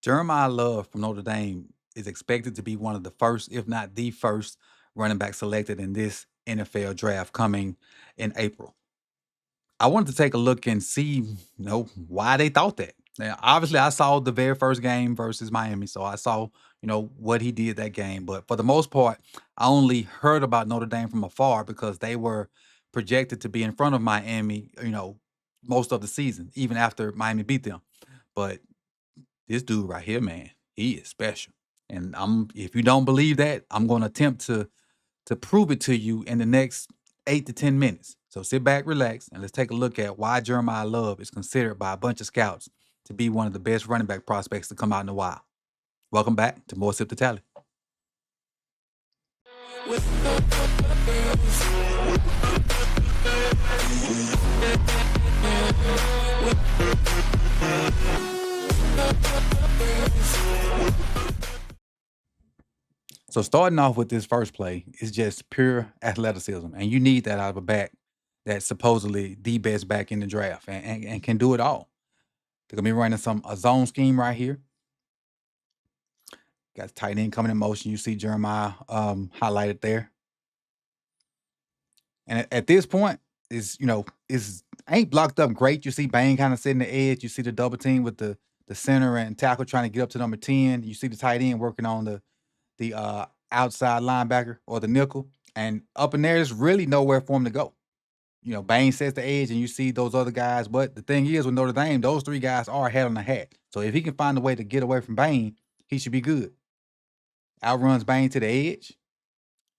Jeremiah Love from Notre Dame is expected to be one of the first, if not the first, running back selected in this NFL draft coming in April. I wanted to take a look and see, why they thought that. Now, obviously, I saw the very first game versus Miami, so I saw, what he did that game. But for the most part, I only heard about Notre Dame from afar because they were projected to be in front of Miami, most of the season, even after Miami beat them. But this dude right here, man, he is special. And if you don't believe that, I'm going to attempt to prove it to you in the next 8 to 10 minutes. So sit back, relax, and let's take a look at why Jeremiah Love is considered by a bunch of scouts to be one of the best running back prospects to come out in a while. Welcome back to More Sip to Tally. So starting off with this first play is just pure athleticism, and you need that out of a back that's supposedly the best back in the draft and can do it all. They're gonna be running a zone scheme right here. Got tight end coming in motion. You see Jeremiah highlighted there. And at this point, is ain't blocked up great. You see Bain kind of sitting the edge. You see the double team with the center and tackle trying to get up to number 10. You see the tight end working on the outside linebacker or the nickel. And up in there is really nowhere for him to go. Bain sets the edge and you see those other guys. But the thing is with Notre Dame, those three guys are head on the hat. So if he can find a way to get away from Bain, he should be good. Outruns Bain to the edge.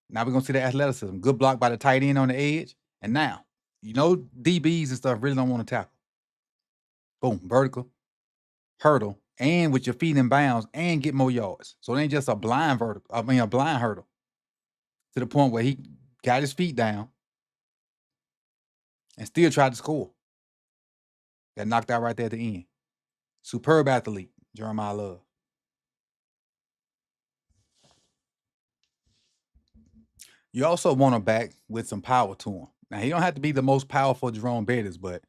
Now we're gonna see the athleticism. Good block by the tight end on the edge. And now, DBs and stuff really don't want to tackle. Boom, vertical, hurdle, and with your feet in bounds and get more yards. So it ain't just a blind a blind hurdle. To the point where he got his feet down and still tried to score. Got knocked out right there at the end. Superb athlete, Jeremiah Love. You also want to back with some power to him. Now, he don't have to be the most powerful Jerome Bettis, but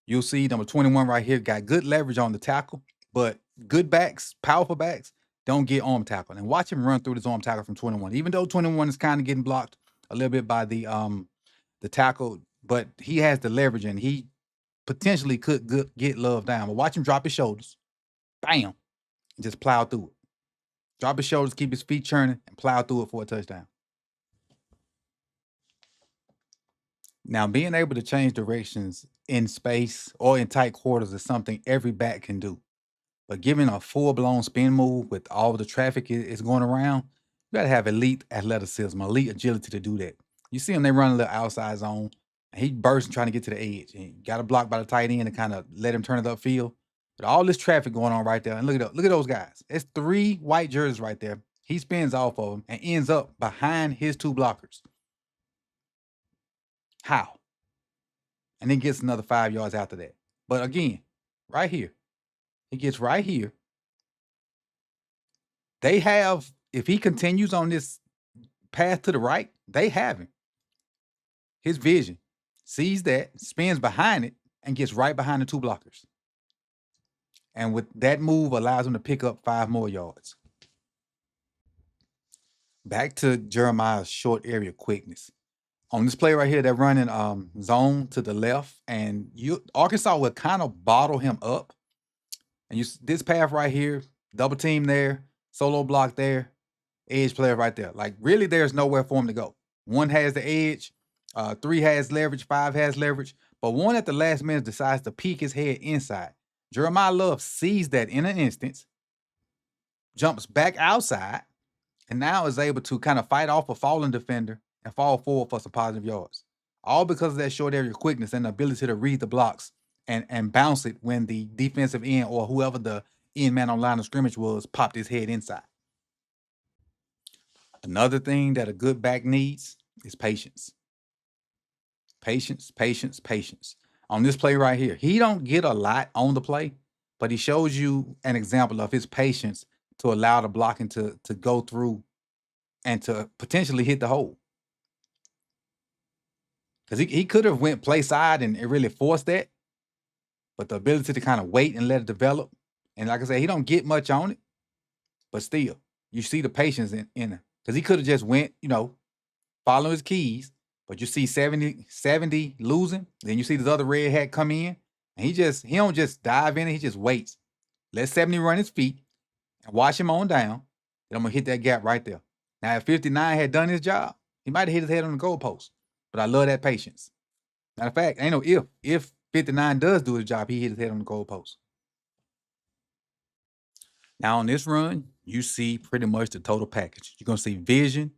you'll see number 21 right here got good leverage on the tackle, but good backs, powerful backs, don't get arm tackle. And watch him run through this arm tackle from 21. Even though 21 is kind of getting blocked a little bit by the tackle, but he has the leverage and he potentially could get Love down. But watch him drop his shoulders, bam, and just plow through it. Drop his shoulders, keep his feet churning, and plow through it for a touchdown. Now, being able to change directions in space or in tight quarters is something every back can do. But giving a full-blown spin move with all the traffic is going around, you gotta have elite athleticism, elite agility to do that. You see him, they run a little outside zone, and he bursts trying to get to the edge. And got a block by the tight end to kind of let him turn it upfield. But all this traffic going on right there, and look at those guys. It's 3 white jerseys right there. He spins off of them and ends up behind his 2 blockers. How? And then gets another 5 yards after that. But again, right here, he gets right here. They have, if he continues on this path to the right, they have him. His vision sees that, spins behind it, and gets right behind the 2 blockers. And with that move, allows him to pick up 5 more yards. Back to Jeremiah's short area quickness. On this play right here, they're running zone to the left, and Arkansas will kind of bottle him up. And this path right here, double team there, solo block there, edge player right there. Like really, there's nowhere for him to go. 1 has the edge, 3 has leverage, 5 has leverage, but 1 at the last minute decides to peek his head inside. Jeremiah Love sees that in an instance, jumps back outside, and now is able to kind of fight off a falling defender and fall forward for some positive yards. All because of that short area quickness and the ability to read the blocks and bounce it when the defensive end or whoever the end man on line of scrimmage was popped his head inside. Another thing that a good back needs is patience. Patience, patience, patience. On this play right here, he don't get a lot on the play, but he shows you an example of his patience to allow the blocking to go through and to potentially hit the hole. Because he could have went play side and it really forced that, but the ability to kind of wait and let it develop And like I said, he don't get much on it, but still, you see the patience in him. Because he could have just went, following his keys, but you see 70 losing, then you see this other red hat come in, and he don't just dive in it, he just waits. Let 70 run his feet and watch him on down. Then I'm gonna hit that gap right there. Now, if 59 had done his job, he might have hit his head on the goalpost. But I love that patience. Matter of fact, ain't no if. If 59 does do his job, he hit his head on the goalpost. Now on this run, you see pretty much the total package. You're gonna see vision,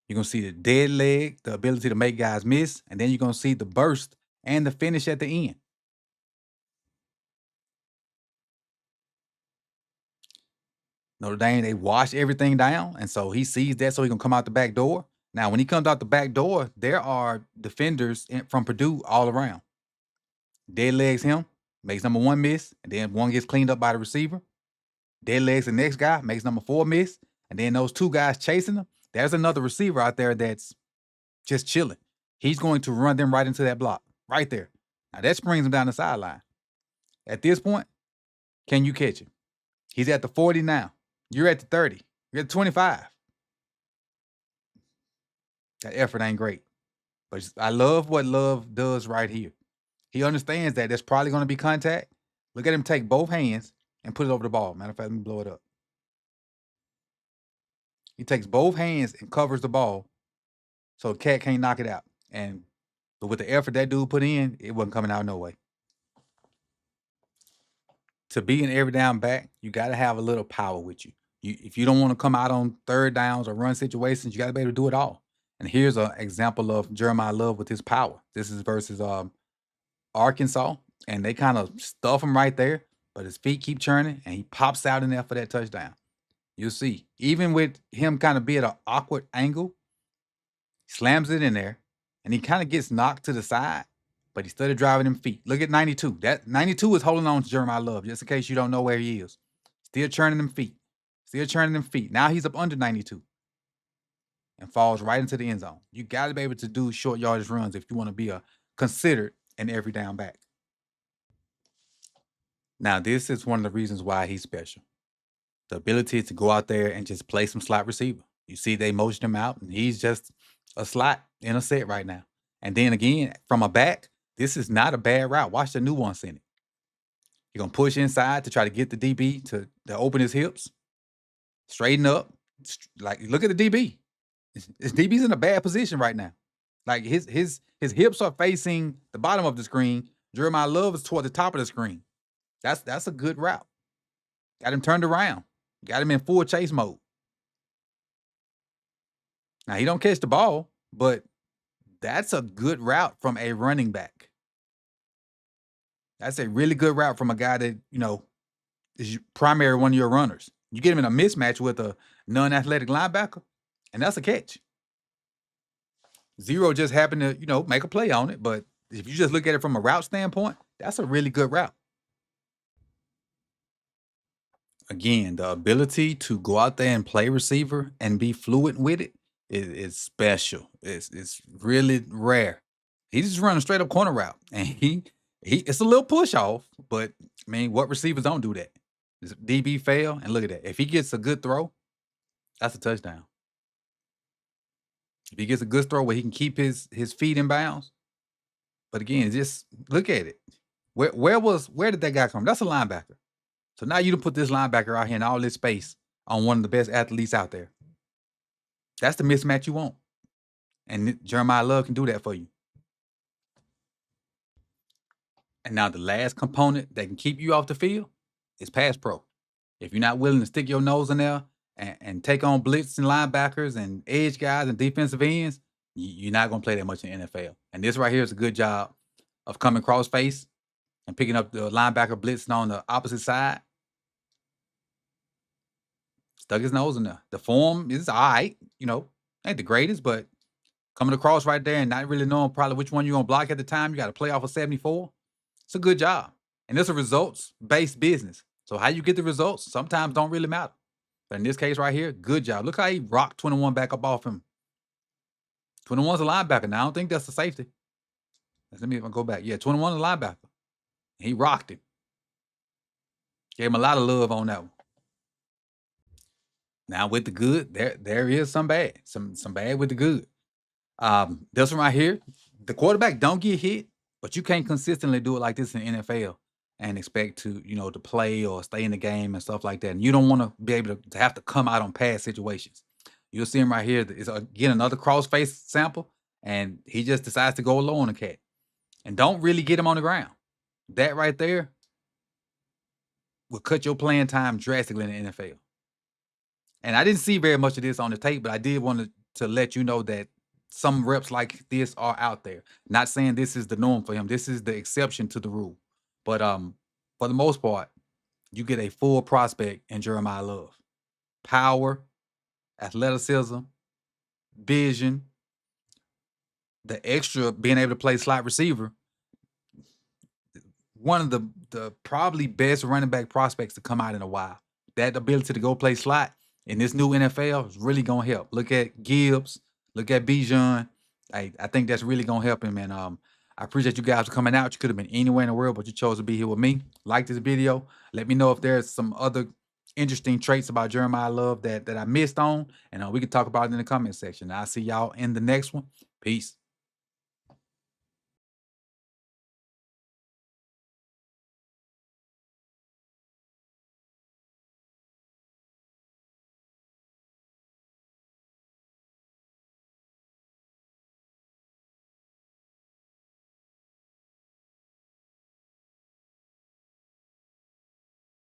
you're gonna see the dead leg, the ability to make guys miss, and then you're gonna see the burst and the finish at the end. Notre Dame, they wash everything down, and so he sees that, so he gonna come out the back door. Now, when he comes out the back door, there are defenders from Purdue all around. Dead legs him, makes number 1 miss, and then one gets cleaned up by the receiver. Dead legs the next guy, makes number 4 miss, and then those 2 guys chasing him. There's another receiver out there that's just chilling. He's going to run them right into that block, right there. Now that springs him down the sideline. At this point, can you catch him? He's at the 40 now. You're at the 30. You're at the 25. That effort ain't great. But I love what Love does right here. He understands that there's probably going to be contact. Look at him take both hands and put it over the ball. Matter of fact, let me blow it up. He takes both hands and covers the ball so the cat can't knock it out. But with the effort that dude put in, it wasn't coming out no way. To be an every down back, you got to have a little power with you. If you don't want to come out on third downs or run situations, you got to be able to do it all. And here's an example of Jeremiyah Love with his power. This is versus Arkansas, and they kind of stuff him right there, but his feet keep churning, and he pops out in there for that touchdown. You'll see. Even with him kind of be at an awkward angle, he slams it in there, and he kind of gets knocked to the side, but he started driving them feet. Look at 92. That 92 is holding on to Jeremiyah Love, just in case you don't know where he is. Still churning them feet. Still churning them feet. Now he's up under 92 and falls right into the end zone. You got to be able to do short yardage runs if you want to be considered an every down back. Now, this is one of the reasons why he's special. The ability to go out there and just play some slot receiver. You see they motion him out, and he's just a slot in a set right now. And then again, from a back, this is not a bad route. Watch the nuance in it. You're going to push inside to try to get the DB to open his hips, straighten up. Like, look at the DB. His DB's in a bad position right now. Like, his hips are facing the bottom of the screen. Jeremiyah Love is toward the top of the screen. That's a good route. Got him turned around. Got him in full chase mode. Now, he don't catch the ball, but that's a good route from a running back. That's a really good route from a guy that, is primary one of your runners. You get him in a mismatch with a non-athletic linebacker, and that's a catch. Zero just happened to, make a play on it, but if you just look at it from a route standpoint, that's a really good route. Again, the ability to go out there and play receiver and be fluent with it is special. It's really rare. He's just running a straight up corner route, and he it's a little push off, but I mean, what receivers don't do that? Does DB fail? And look at that. If he gets a good throw, that's a touchdown. If he gets a good throw where he can keep his feet in bounds, but again, just look at it. Where did that guy come from? That's a linebacker. So now you done put this linebacker out here in all this space on one of the best athletes out there. That's the mismatch you want. And Jeremiyah Love can do that for you. And now the last component that can keep you off the field is pass pro. If you're not willing to stick your nose in there and take on blitz and linebackers and edge guys and defensive ends, you're not going to play that much in the NFL. And this right here is a good job of coming cross face and picking up the linebacker blitzing on the opposite side. Stuck his nose in there. The form is all right, ain't the greatest, but coming across right there and not really knowing probably which one you're going to block at the time, you got to play off of 74. It's a good job. And it's a results-based business. So how you get the results sometimes don't really matter. But in this case right here, good job. Look how he rocked 21 back up off him. 21's a linebacker. Now, I don't think that's a safety. Let me go back. Yeah, 21's a linebacker. He rocked him. Gave him a lot of love on that one. Now with the good, there is some bad, some bad with the good. This one right here, the quarterback don't get hit, but you can't consistently do it like this in the NFL and expect to, to play or stay in the game and stuff like that. And you don't want to be able to have to come out on pass situations. You'll see him right here. Is again another cross face sample, and he just decides to go low on the cat and don't really get him on the ground. That right there will cut your playing time drastically in the NFL. And I didn't see very much of this on the tape, but I did want to let you know that some reps like this are out there. Not saying this is the norm for him. This is the exception to the rule. But for the most part, you get a full prospect in Jeremiah Love. Power, athleticism, vision, the extra being able to play slot receiver. One of the probably best running back prospects to come out in a while. That ability to go play slot in this new NFL is really gonna help. Look at Gibbs, look at Bijan. I think that's really gonna help him. And I appreciate you guys for coming out. You could have been anywhere in the world, but you chose to be here with me. Like this video. Let me know if there's some other interesting traits about Jeremiah Love that I missed on, and we can talk about it in the comment section. I'll see y'all in the next one. Peace.